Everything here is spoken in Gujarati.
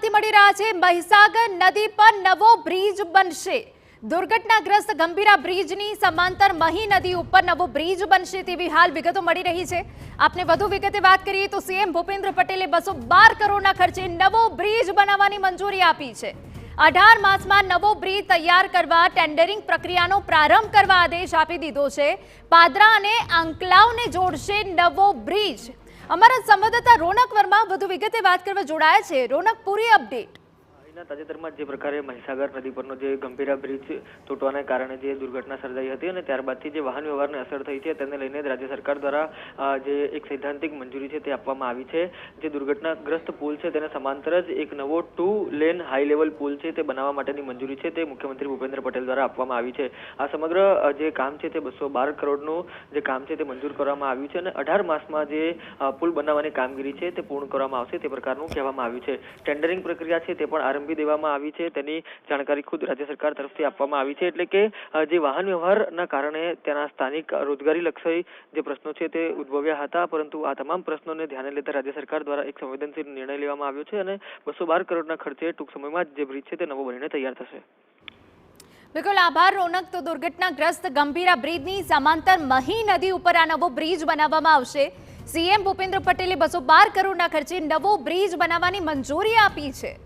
સમાચારમાંથી મળી રહ્યા છે મહીસાગર નદી પર નવો બ્રિજ બનશે। દુર્ઘટનાગ્રસ્ત ગંભીરા બ્રિજની સમાંતર મહી નદી ઉપર નવો બ્રિજ બનશે તેવી હાલ વિગતો મળી રહી છે। આપને વધુ વિગતે વાત કરીએ તો સીએમ ભૂપેન્દ્ર પટેલે 212 કરોડના ખર્ચે નવો બ્રિજ બનાવવાની મંજૂરી આપી છે। 18 માસમાં નવો બ્રિજ તૈયાર કરવા ટેન્ડરિંગ પ્રક્રિયાનો પ્રારંભ કરવા આદેશ આપી દીધો છે। પાદરા અને આંકલાવને જોડશે નવો બ્રિજ। અમારા સંવાદદાતા રોનક વર્મા વધુ વિગતે વાત કરવા જોડાયા છે। રોનક, પૂરી અપડેટ। તાજેતરમાં જે પ્રકારે મહીસાગર નદી પરનો જે ગંભીરા બ્રિજ તૂટવાને કારણે જે દુર્ઘટના સર્જાઈ હતી અને ત્યારબાદથી જે વાહન વ્યવહારને અસર થઈ છે તેને લઈને રાજ્ય સરકાર દ્વારા જે એક સૈદ્ધાંતિક મંજૂરી છે તે આપવામાં આવી છે। જે દુર્ઘટનાગ્રસ્ત પુલ છે તેને સમાંતર જ એક નવો 2 લેન હાઈ લેવલ પુલ છે તે બનાવવા માટેની મંજૂરી છે તે મુખ્યમંત્રી ભૂપેન્દ્ર પટેલ દ્વારા આપવામાં આવી છે। આ સમગ્ર જે કામ છે તે 212 કરોડનું જે કામ છે તે મંજૂર કરવામાં આવ્યું છે અને 18 માસમાં જે પુલ બનાવવાની કામગીરી છે તે પૂર્ણ કરવામાં આવશે તે પ્રકારનું કહેવામાં આવ્યું છે। ટેન્ડરિંગ પ્રક્રિયા છે તે પણ આરંભ દેવામાં આવી છે તેની જાણકારી ખુદ રાજ્ય સરકાર તરફથી આપવામાં આવી છે। એટલે કે જે વાહન વ્યવહારના કારણે તેના સ્થાનિક રોજગારી લક્ષી જે પ્રશ્નો છે તે ઉદ્ભવ્યા હતા, પરંતુ આ તમામ પ્રશ્નોને ધ્યાને લેતા રાજ્ય સરકાર દ્વારા એક સંવેદનશીલ નિર્ણય લેવામાં આવ્યો છે અને 212 કરોડના ખર્ચે ટૂંક સમયમાં જે બ્રિજ છે તે નવો બનીને તૈયાર થશે। બિલકુલ આભાર રોનક। તો દુર્ઘટનાગ્રસ્ત ગંભીરા બ્રિજની સમાંતર મહી નદી ઉપર આ નવો બ્રિજ બનાવવામાં આવશે। સીએમ ભૂપેન્દ્ર પટેલે 212 કરોડના ખર્ચે નવો બ્રિજ બનાવવાની મંજૂરી આપી છે।